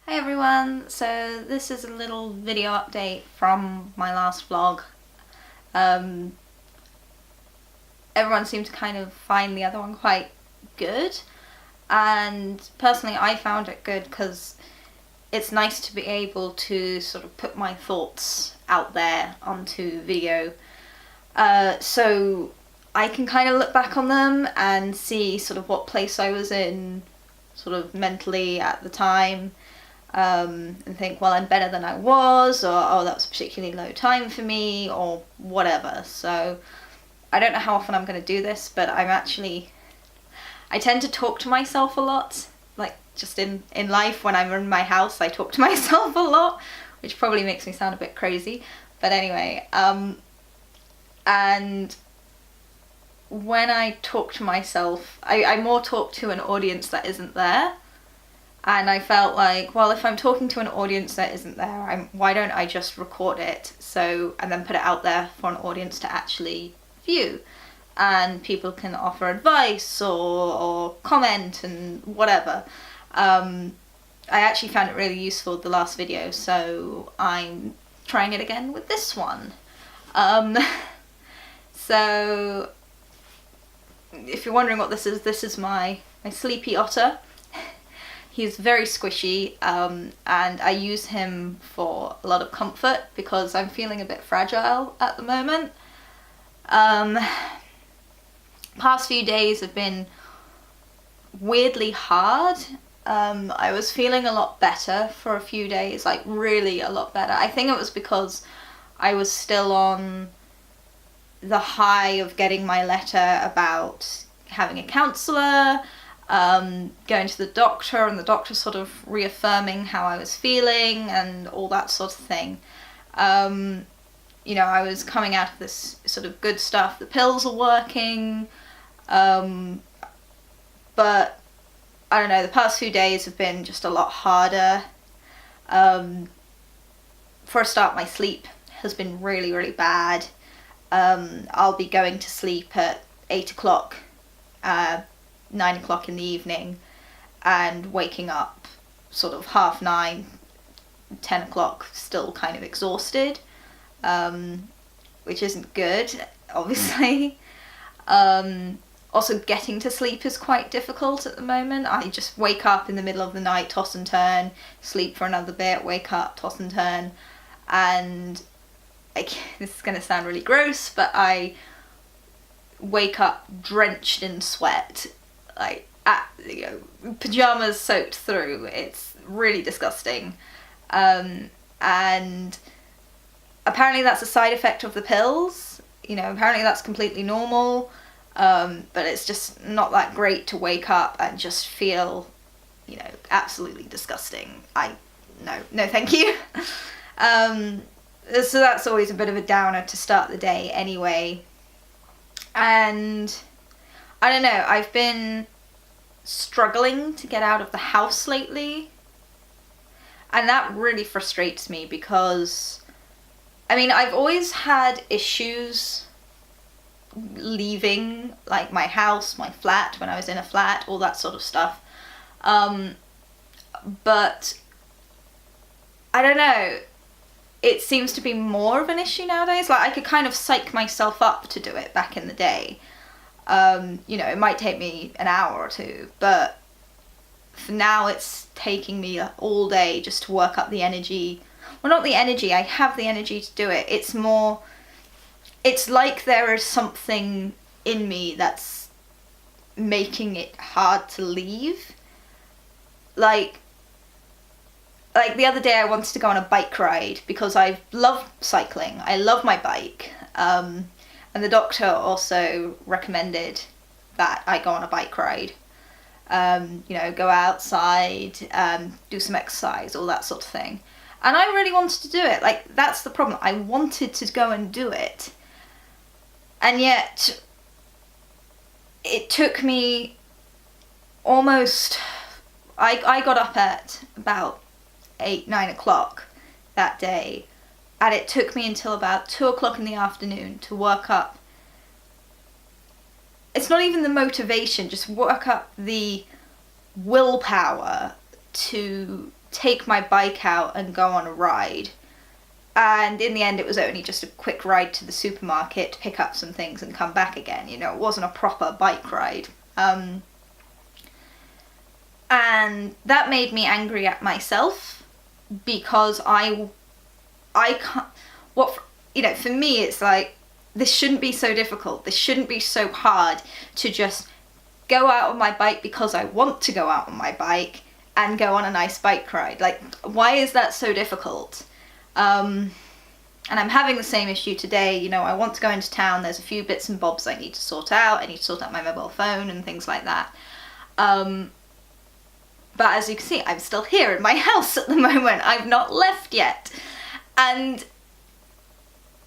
Hi everyone, so this is a little video update from my last vlog. Everyone seemed to kind of find the other one quite good, and personally I found it good because it's nice to be able to sort of put my thoughts out there onto video, so I can kind of look back on them and see sort of what place I was in sort of mentally at the time. And think, well, I'm better than I was, or oh, that was a particularly low time for me, or whatever. So I don't know how often I'm going to do this, but I tend to talk to myself a lot, like just in life. When I'm in my house, I talk to myself a lot, which probably makes me sound a bit crazy, but anyway, and when I talk to myself, I more talk to an audience that isn't there. And I felt like, well, if I'm talking to an audience that isn't there, why don't I just record it and then put it out there for an audience to actually view, and people can offer advice or comment and whatever. I actually found it really useful, the last video, so I'm trying it again with this one. So if you're wondering what this is my sleepy otter. He's very squishy, and I use him for a lot of comfort because I'm feeling a bit fragile at the moment. Past few days have been weirdly hard. I was feeling a lot better for a few days, like really a lot better. I think it was because I was still on the high of getting my letter about having a counsellor, going to the doctor, and the doctor sort of reaffirming how I was feeling and all that sort of thing. You know, I was coming out of this sort of good stuff, the pills are working, but I don't know, the past few days have been just a lot harder. For a start, my sleep has been really, really bad. I'll be going to sleep at 8 o'clock, 9 o'clock in the evening, and waking up sort of 9:30, 10 o'clock, still kind of exhausted, which isn't good, obviously. Also, getting to sleep is quite difficult at the moment. I just wake up in the middle of the night, toss and turn, sleep for another bit, wake up, toss and turn, and this is going to sound really gross, but I wake up drenched in sweat, like, pajamas soaked through. It's really disgusting. And apparently that's a side effect of the pills. You know, apparently that's completely normal. But it's just not that great to wake up and just feel, you know, absolutely disgusting. No, thank you. So that's always a bit of a downer to start the day anyway. And I don't know, I've been struggling to get out of the house lately, and that really frustrates me because, I mean, I've always had issues leaving, like, my house, my flat, when I was in a flat, all that sort of stuff, but I don't know, it seems to be more of an issue nowadays. Like, I could kind of psych myself up to do it back in the day. You know, it might take me an hour or two, but for now it's taking me all day just to work up the energy. Well, not the energy, I have the energy to do it. It's more, it's like there is something in me that's making it hard to leave. Like the other day I wanted to go on a bike ride because I love cycling. I love my bike. And the doctor also recommended that I go on a bike ride. You know, go outside, do some exercise, all that sort of thing. And I really wanted to do it. Like, that's the problem. I wanted to go and do it. And yet, it took me almost... I got up at about 8, 9 o'clock that day, and it took me until about 2 o'clock in the afternoon to work up. It's not even the motivation, just work up the willpower to take my bike out and go on a ride. And in the end, it was only just a quick ride to the supermarket to pick up some things and come back again. You know, it wasn't a proper bike ride. And that made me angry at myself, because I can't, for me, it's like, this shouldn't be so difficult. This shouldn't be so hard to just go out on my bike because I want to go out on my bike and go on a nice bike ride. Like, why is that so difficult? And I'm having the same issue today. You know, I want to go into town. There's a few bits and bobs I need to sort out. I need to sort out my mobile phone and things like that. But as you can see, I'm still here in my house at the moment. I've not left yet. And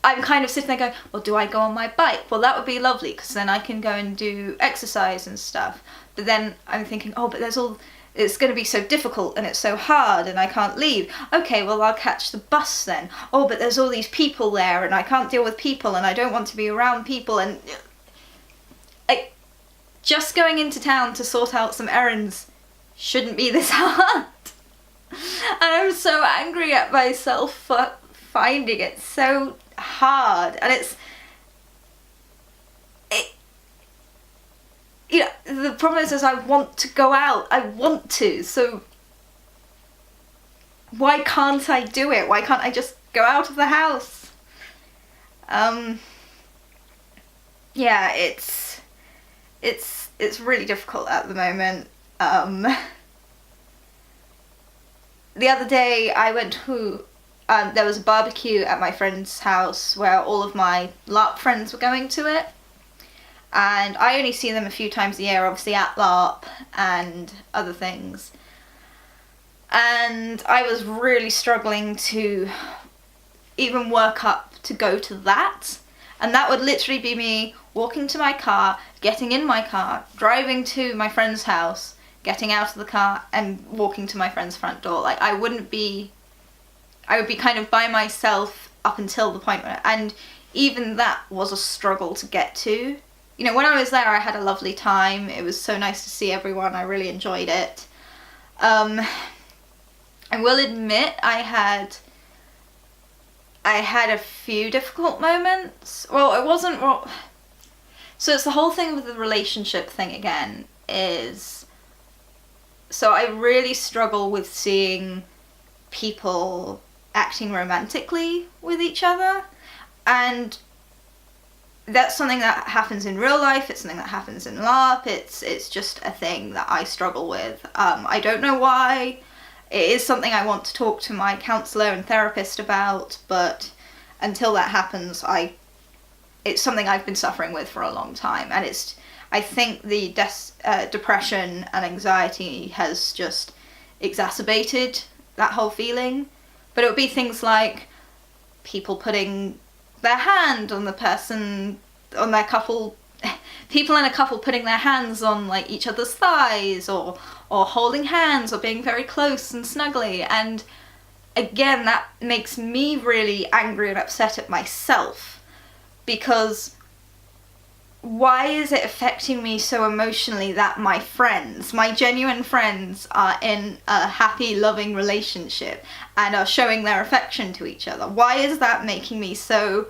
I'm kind of sitting there going, well, do I go on my bike? Well, that would be lovely, because then I can go and do exercise and stuff. But then I'm thinking, oh, but it's going to be so difficult and it's so hard and I can't leave. Okay, well, I'll catch the bus then. Oh, but there's all these people there and I can't deal with people and I don't want to be around people. And just going into town to sort out some errands shouldn't be this hard. And I'm so angry at myself for finding it so hard. And the problem is I want to go out. I want to. So why can't I do it? Why can't I just go out of the house? Yeah, it's really difficult at the moment. The other day I went to, there was a barbecue at my friend's house where all of my LARP friends were going to it. And I only see them a few times a year, obviously at LARP and other things. And I was really struggling to even work up to go to that. And that would literally be me walking to my car, getting in my car, driving to my friend's house, getting out of the car and walking to my friend's front door. Like, I would be kind of by myself up until the point where, and even that was a struggle to get to. You know, when I was there, I had a lovely time. It was so nice to see everyone. I really enjoyed it. I will admit I had a few difficult moments. Well, it wasn't... Well, so it's the whole thing with the relationship thing again is... So I really struggle with seeing people acting romantically with each other. And that's something that happens in real life. It's something that happens in LARP. It's just a thing that I struggle with. I don't know why. It is something I want to talk to my counsellor and therapist about, but until that happens, it's something I've been suffering with for a long time. And I think the depression and anxiety has just exacerbated that whole feeling. But it would be things like people putting their hand on the person, on their couple, people in a couple putting their hands on like each other's thighs, or holding hands, or being very close and snuggly. And again, that makes me really angry and upset at myself, because why is it affecting me so emotionally that my friends, my genuine friends, are in a happy, loving relationship and are showing their affection to each other? Why is that making me so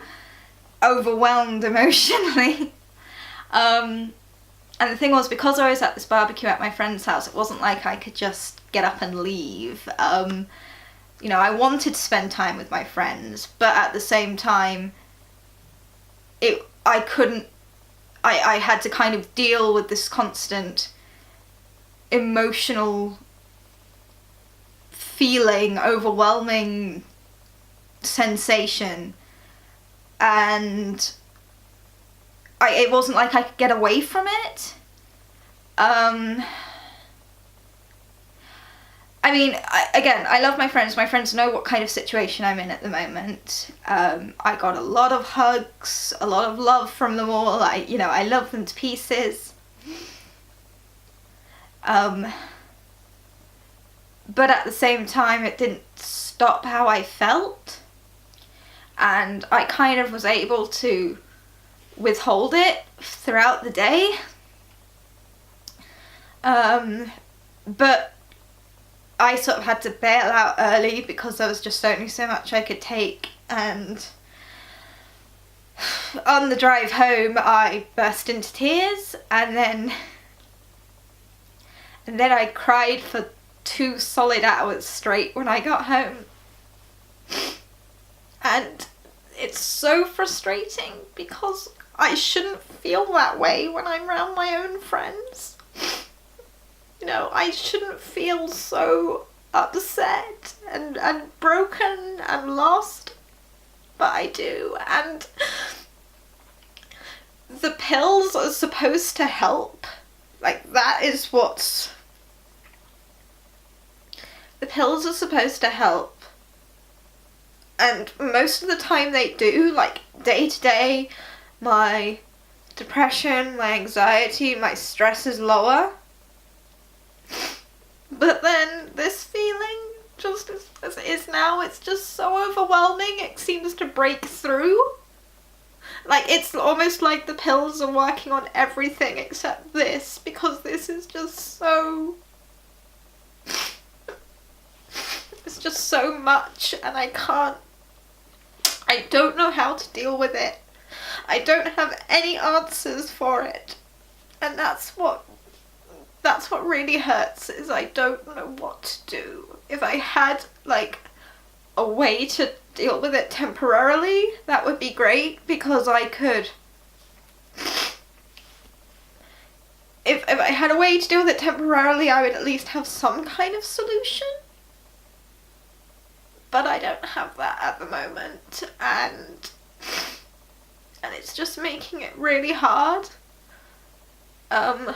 overwhelmed emotionally? And the thing was, because I was at this barbecue at my friend's house, it wasn't like I could just get up and leave. You know, I wanted to spend time with my friends, but at the same time, I couldn't. I had to kind of deal with this constant emotional feeling, overwhelming sensation, and it wasn't like I could get away from it. I mean, I love my friends. My friends know what kind of situation I'm in at the moment. I got a lot of hugs, a lot of love from them all. I love them to pieces. But at the same time, it didn't stop how I felt. And I kind of was able to withhold it throughout the day. But I sort of had to bail out early because there was just only so much I could take, and on the drive home I burst into tears, and then I cried for 2 solid hours straight when I got home. And it's so frustrating because I shouldn't feel that way when I'm around my own friends. You know, I shouldn't feel so upset and broken and lost, but I do. And the pills are supposed to help. Like, that is what's... The pills are supposed to help. And most of the time they do. Like, day to day, my depression, my anxiety, my stress is lower. But then this feeling, just as it is now, it's just so overwhelming. It seems to break through. Like, it's almost like the pills are working on everything except this, because this is just so... It's just so much, and I don't know how to deal with it. I don't have any answers for it. And that's what really hurts, is I don't know what to do. If I had, like, a way to deal with it temporarily, that would be great, because I could... If I had a way to deal with it temporarily, I would at least have some kind of solution. But I don't have that at the moment, and it's just making it really hard. I'm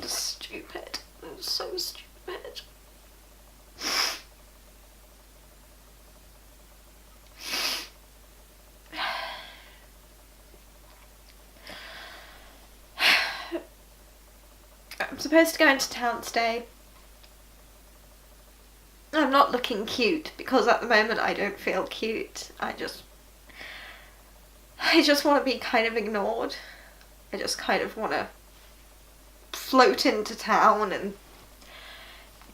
just stupid. I'm so stupid. I'm supposed to go into town today. I'm not looking cute because at the moment I don't feel cute. I just want to be kind of ignored. I just kind of want to float into town and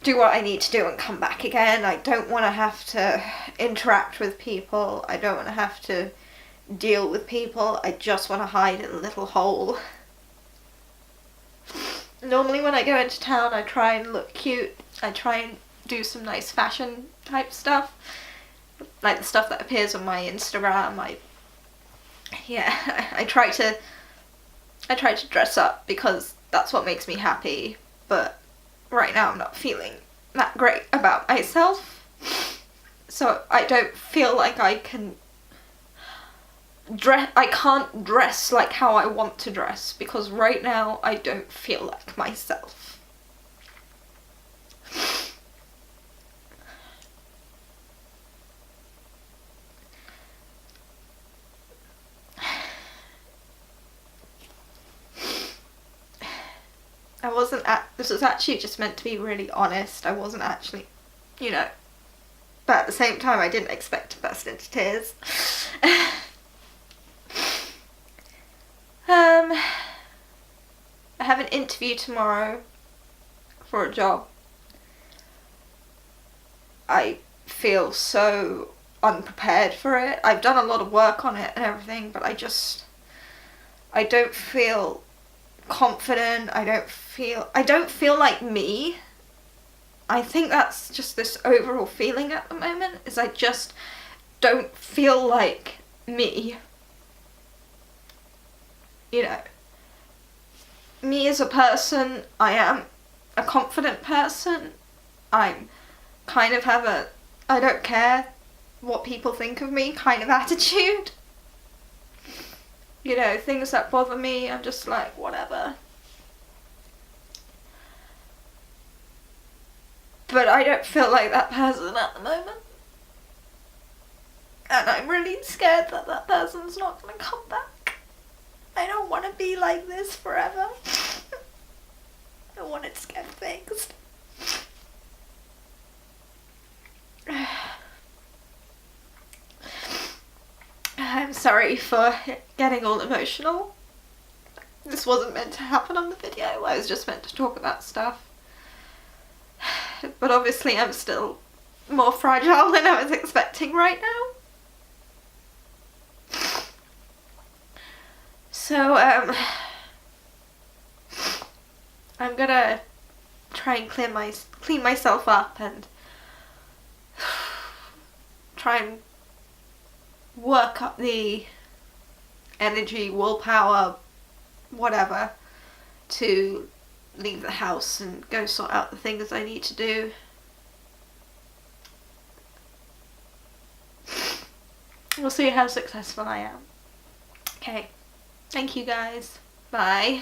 do what I need to do and come back again. I don't want to have to interact with people. I don't want to have to deal with people. I just want to hide in a little hole. Normally when I go into town I try and look cute. I try and do some nice fashion type stuff. Like the stuff that appears on my Instagram. I try to dress up because that's what makes me happy. But right now I'm not feeling that great about myself. So I don't feel like I can I can't dress like how I want to dress because right now I don't feel like myself. This was actually just meant to be really honest. I wasn't actually, but at the same time I didn't expect to burst into tears. I have an interview tomorrow for a job. I feel so unprepared for it. I've done a lot of work on it and everything, but I don't feel confident. I don't feel like me. I think that's just this overall feeling at the moment, is I just don't feel like me. Me as a person, I am a confident person. I kind of have a I don't care what people think of me kind of attitude. Things that bother me, I'm just like, whatever. But I don't feel like that person at the moment. And I'm really scared that that person's not going to come back. I don't want to be like this forever. I want it to get fixed. I'm I'm sorry for getting all emotional. This wasn't meant to happen on the video. I was just meant to talk about stuff. But obviously I'm still more fragile than I was expecting right now. So, I'm gonna try and clean myself up and try and work up the energy, willpower, whatever, to leave the house and go sort out the things I need to do. We'll see how successful I am. Okay. Thank you guys. Bye.